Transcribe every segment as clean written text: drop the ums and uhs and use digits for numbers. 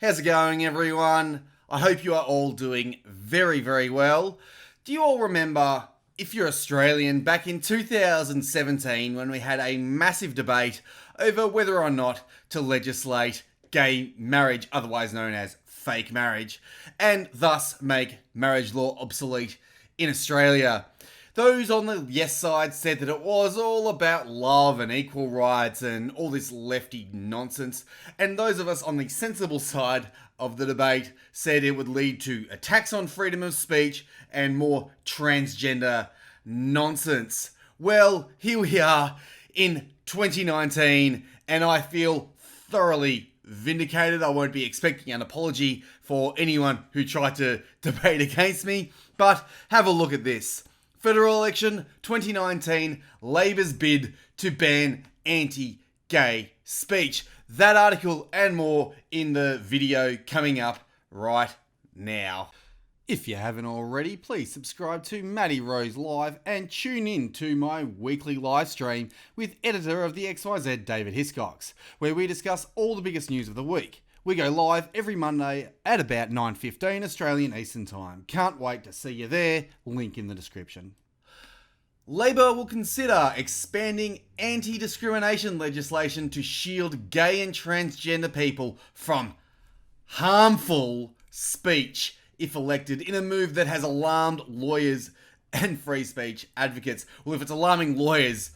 How's it going, everyone? I hope you are all doing very, very well. Do you all remember, if you're Australian, back in 2017 when we had a massive debate over whether or not to legislate gay marriage, otherwise known as fake marriage, and thus make marriage law obsolete in Australia? Those on the yes side said that it was all about love and equal rights and all this lefty nonsense. And those of us on the sensible side of the debate said it would lead to attacks on freedom of speech and more transgender nonsense. Well, here we are in 2019 and I feel thoroughly vindicated. I won't be expecting an apology for anyone who tried to debate against me, but have a look at this. Federal election 2019, Labor's bid to ban anti-gay speech. That article and more in the video coming up right now. If you haven't already, please subscribe to Matty Rose Live and tune in to my weekly live stream with editor of the XYZ, David Hiscox, where we discuss all the biggest news of the week. We go live every Monday at about 9:15 Australian Eastern Time. Can't wait to see you there. Link in the description. Labor will consider expanding anti-discrimination legislation to shield gay and transgender people from harmful speech if elected, in a move that has alarmed lawyers and free speech advocates. Well, if it's alarming lawyers,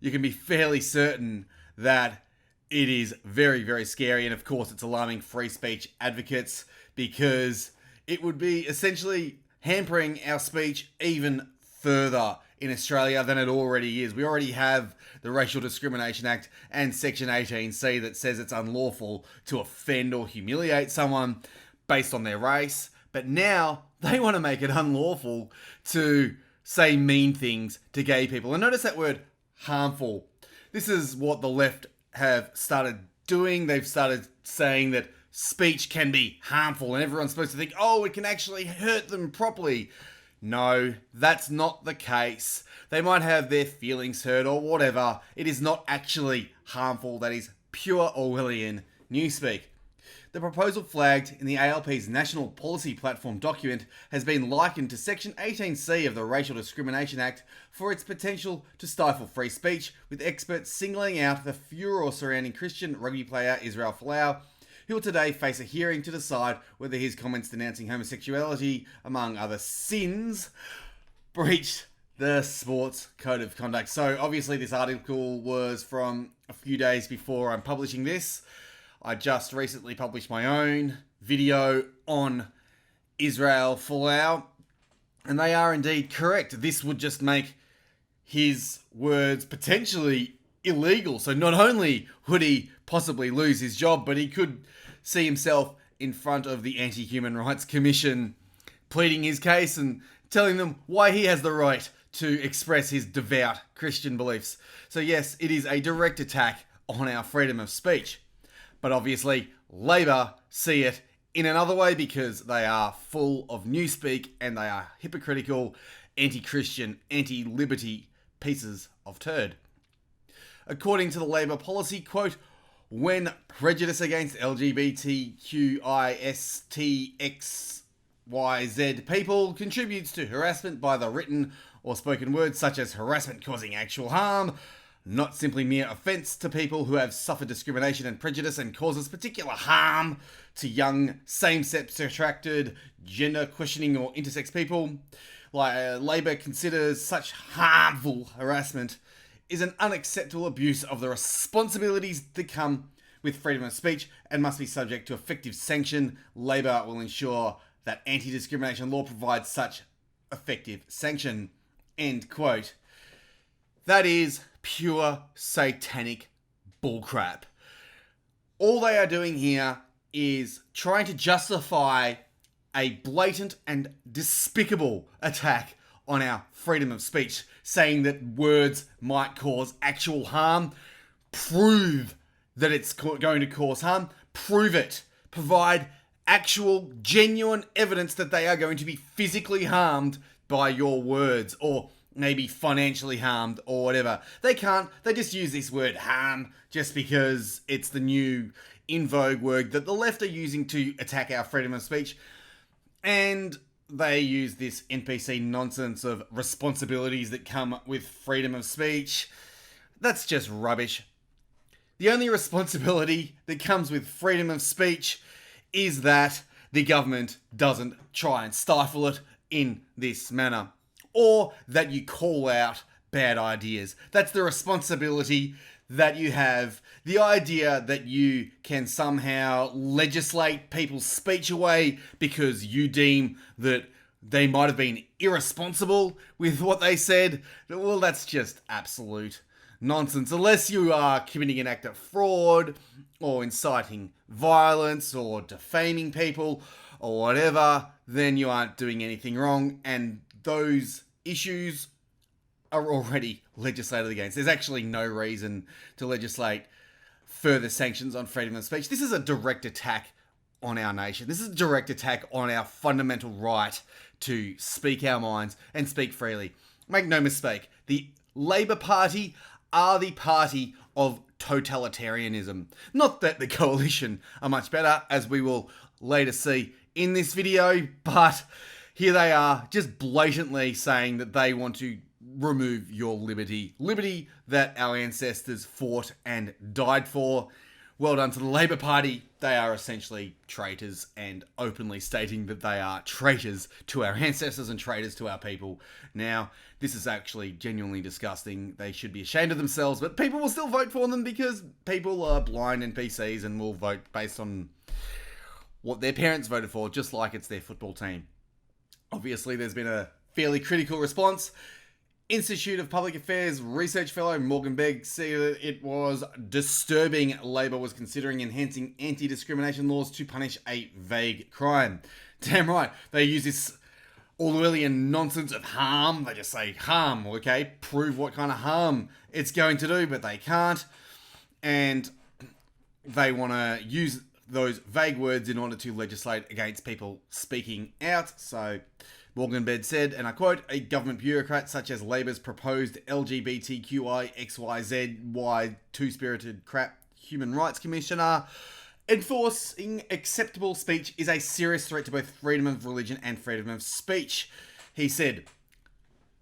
you can be fairly certain that it is very, very scary. And of course, it's alarming free speech advocates because it would be essentially hampering our speech even further in Australia than it already is. We already have the Racial Discrimination Act and Section 18C that says it's unlawful to offend or humiliate someone based on their race. But now they want to make it unlawful to say mean things to gay people. And notice that word harmful. This is what the left have started doing. They've started saying that speech can be harmful and everyone's supposed to think, oh, it can actually hurt them properly. No, that's not the case. They might have their feelings hurt or whatever. It is not actually harmful. That is pure Orwellian newspeak. The proposal flagged in the ALP's National Policy Platform document has been likened to Section 18C of the Racial Discrimination Act for its potential to stifle free speech, with experts singling out the furor surrounding Christian rugby player Israel Folau, who will today face a hearing to decide whether his comments denouncing homosexuality, among other sins, breached the sports code of conduct. So obviously this article was from a few days before I'm publishing this. I just recently published my own video on Israel Folau, and they are indeed correct. This would just make his words potentially illegal. So not only would he possibly lose his job, but he could see himself in front of the Anti-Human Rights Commission pleading his case and telling them why he has the right to express his devout Christian beliefs. So yes, it is a direct attack on our freedom of speech. But obviously, Labor see it in another way because they are full of newspeak and they are hypocritical, anti-Christian, anti-liberty pieces of turd. According to the Labor policy, quote, when prejudice against LGBTQISTXYZ people contributes to harassment by the written or spoken words such as harassment causing actual harm, not simply mere offence to people who have suffered discrimination and prejudice and causes particular harm to young same-sex attracted, gender questioning or intersex people, Labor considers such harmful harassment is an unacceptable abuse of the responsibilities that come with freedom of speech and must be subject to effective sanction. Labor will ensure that anti-discrimination law provides such effective sanction. End quote. That is pure satanic bullcrap. All they are doing here is trying to justify a blatant and despicable attack on our freedom of speech, saying that words might cause actual harm. Prove that it's going to cause harm. Prove it. Provide actual, genuine evidence that they are going to be physically harmed by your words, or maybe financially harmed or whatever. They can't. They just use this word harm just because it's the new in vogue word that the left are using to attack our freedom of speech. And they use this NPC nonsense of responsibilities that come with freedom of speech. That's just rubbish. The only responsibility that comes with freedom of speech is that the government doesn't try and stifle it in this manner, or that you call out bad ideas. That's the responsibility that you have. The idea that you can somehow legislate people's speech away because you deem that they might have been irresponsible with what they said, well, that's just absolute nonsense. Unless you are committing an act of fraud or inciting violence or defaming people or whatever, then you aren't doing anything wrong, and those issues are already legislated against. There's actually no reason to legislate further sanctions on freedom of speech. This is a direct attack on our nation. This is a direct attack on our fundamental right to speak our minds and speak freely. Make no mistake, the Labor Party are the party of totalitarianism. Not that the coalition are much better, as we will later see in this video, but here they are just blatantly saying that they want to remove your liberty. Liberty that our ancestors fought and died for. Well done to the Labor Party. They are essentially traitors, and openly stating that they are traitors to our ancestors and traitors to our people. Now, this is actually genuinely disgusting. They should be ashamed of themselves, but people will still vote for them because people are blind NPCs and will vote based on what their parents voted for, just like it's their football team. Obviously, there's been a fairly critical response. Institute of Public Affairs research fellow Morgan Begg said it was disturbing Labor was considering enhancing anti-discrimination laws to punish a vague crime. Damn right, they use this Orwellian nonsense of harm. They just say harm, okay? Prove what kind of harm it's going to do, but they can't. And they want to use those vague words in order to legislate against people speaking out. So Morgan Begg said, and I quote, "A government bureaucrat such as Labor's proposed LGBTQI XYZY two-spirited crap human rights commissioner enforcing acceptable speech is a serious threat to both freedom of religion and freedom of speech." He said,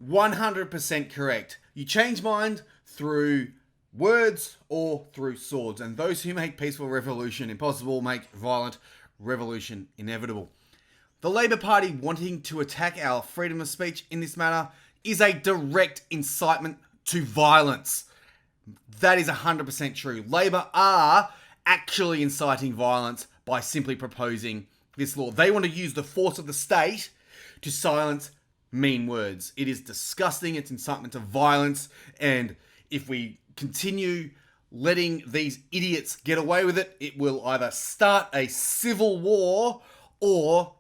100% correct. You change mind through words or through swords, and those who make peaceful revolution impossible make violent revolution inevitable. The Labor Party wanting to attack our freedom of speech in this manner is a direct incitement to violence. That is 100% true. Labor are actually inciting violence by simply proposing this law. They want to use the force of the state to silence mean words. It is disgusting. It's incitement to violence. And if we continue letting these idiots get away with it, it will either start a civil war or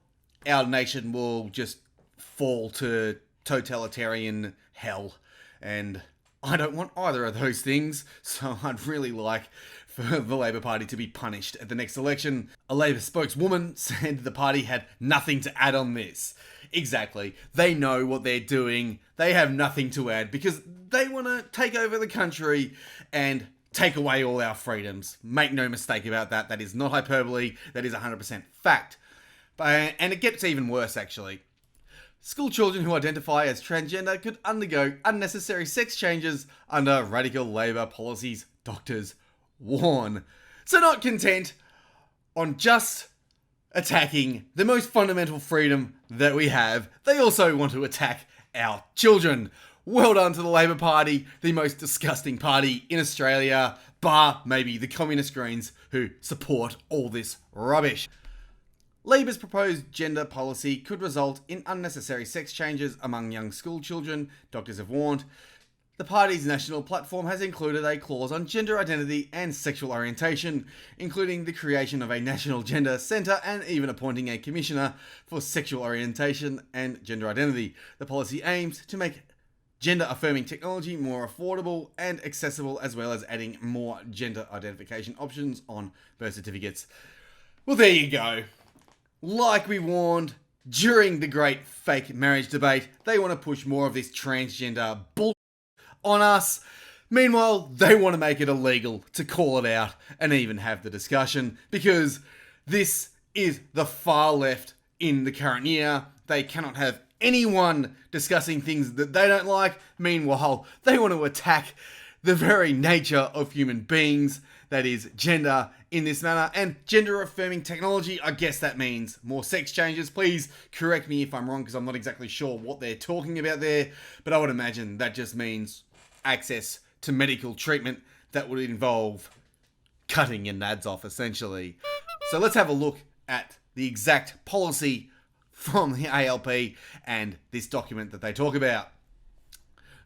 our nation will just fall to totalitarian hell. And I don't want either of those things, so I'd really like for the Labor Party to be punished at the next election. A Labor spokeswoman said the party had nothing to add on this. Exactly. They know what they're doing. They have nothing to add because they want to take over the country and take away all our freedoms. Make no mistake about that. That is not hyperbole. That is 100% fact. And it gets even worse, actually. School children who identify as transgender could undergo unnecessary sex changes under radical Labor policies, doctors warn. So not content on just attacking the most fundamental freedom that we have, they also want to attack our children. Well done to the Labor Party, the most disgusting party in Australia, bar maybe the Communist Greens who support all this rubbish. Labor's proposed gender policy could result in unnecessary sex changes among young school children, doctors have warned. The party's national platform has included a clause on gender identity and sexual orientation, including the creation of a national gender centre and even appointing a commissioner for sexual orientation and gender identity. The policy aims to make gender-affirming technology more affordable and accessible, as well as adding more gender identification options on birth certificates. Well, there you go. Like we warned during the great fake marriage debate, they want to push more of this transgender bull on us. Meanwhile, they want to make it illegal to call it out and even have the discussion, because this is the far left in the current year. They cannot have anyone discussing things that they don't like. Meanwhile, they want to attack the very nature of human beings, that is gender, in this manner. And gender affirming technology, I guess that means more sex changes. Please correct me if I'm wrong, because I'm not exactly sure what they're talking about there, but I would imagine that just means access to medical treatment that would involve cutting your nads off, essentially. So let's have a look at the exact policy from the ALP and this document that they talk about.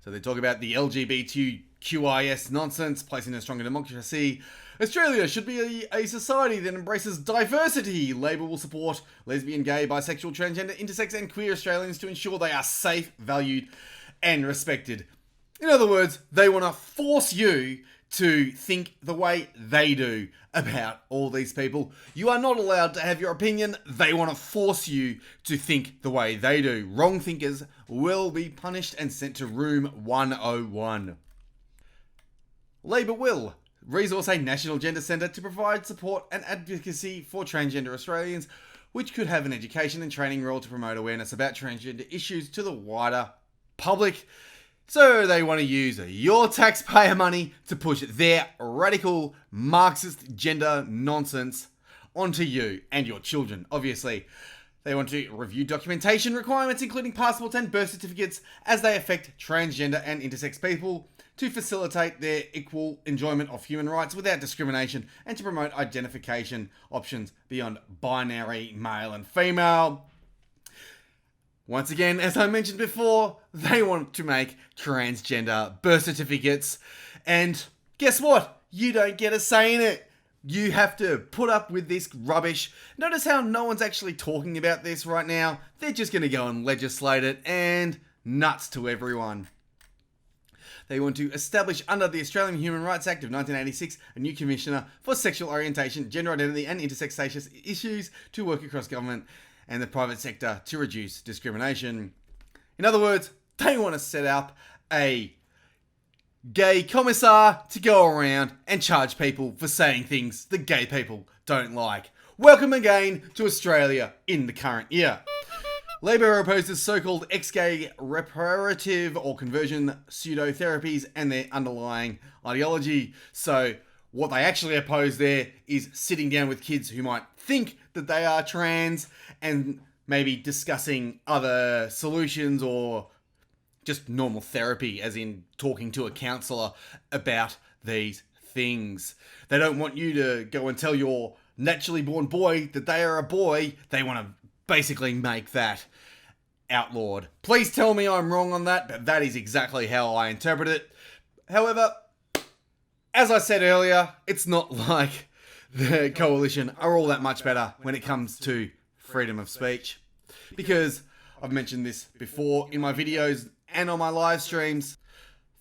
So they talk about the LGBTQIS nonsense, placing a stronger democracy. Australia should be a society that embraces diversity. Labor will support lesbian, gay, bisexual, transgender, intersex and queer Australians to ensure they are safe, valued and respected. In other words, they want to force you to think the way they do about all these people. You are not allowed to have your opinion. They want to force you to think the way they do. Wrong thinkers will be punished and sent to room 101. Labor will resource a national gender centre to provide support and advocacy for transgender Australians, which could have an education and training role to promote awareness about transgender issues to the wider public. So they want to use your taxpayer money to push their radical Marxist gender nonsense onto you and your children, obviously. They want to review documentation requirements, including passports and birth certificates, as they affect transgender and intersex people, to facilitate their equal enjoyment of human rights without discrimination, and to promote identification options beyond binary male and female. Once again, as I mentioned before, they want to make transgender birth certificates. And guess what? You don't get a say in it. You have to put up with this rubbish. Notice how no one's actually talking about this right now. They're just going to go and legislate it, and nuts to everyone. They want to establish under the Australian Human Rights Act of 1986 a new Commissioner for Sexual Orientation, Gender Identity and Intersex Issues to work across government and the private sector to reduce discrimination. In other words, they want to set up a gay commissar to go around and charge people for saying things that gay people don't like. Welcome again to Australia in the current year. Labor opposes so-called ex-gay reparative or conversion pseudo-therapies and their underlying ideology. So what they actually oppose there is sitting down with kids who might think that they are trans and maybe discussing other solutions or just normal therapy, as in talking to a counsellor about these things. They don't want you to go and tell your naturally born boy that they are a boy. They want to basically make that outlawed. Please tell me I'm wrong on that, but that is exactly how I interpret it. However, as I said earlier, it's not like the coalition are all that much better when it comes to freedom of speech. Because I've mentioned this before in my videos and on my live streams.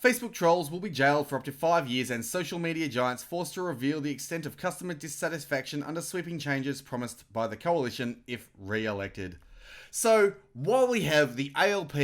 Facebook trolls will be jailed for up to 5 years, and social media giants forced to reveal the extent of customer dissatisfaction under sweeping changes promised by the coalition if re-elected. So, while we have the ALP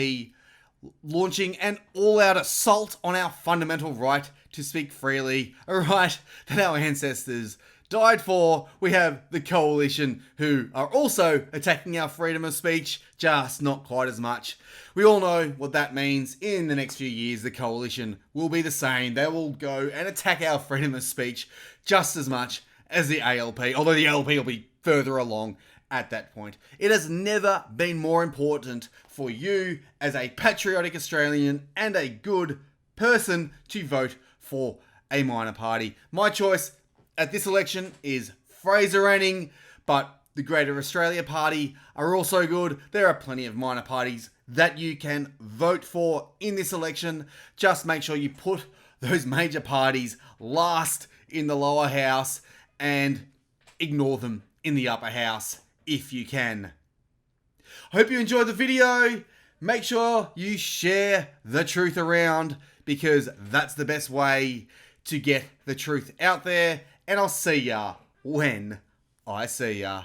launching an all-out assault on our fundamental right to speak freely, a right that our ancestors died for, we have the coalition who are also attacking our freedom of speech, just not quite as much. We all know what that means. In the next few years, the coalition will be the same. They will go and attack our freedom of speech just as much as the ALP, although the ALP will be further along at that point. It has never been more important for you as a patriotic Australian and a good person to vote for a minor party. My choice at this election is Fraser Anning, but the Greater Australia Party are also good. There are plenty of minor parties that you can vote for in this election. Just make sure you put those major parties last in the lower house and ignore them in the upper house if you can. I hope you enjoyed the video. Make sure you share the truth around, because that's the best way to get the truth out there. And I'll see ya when I see ya.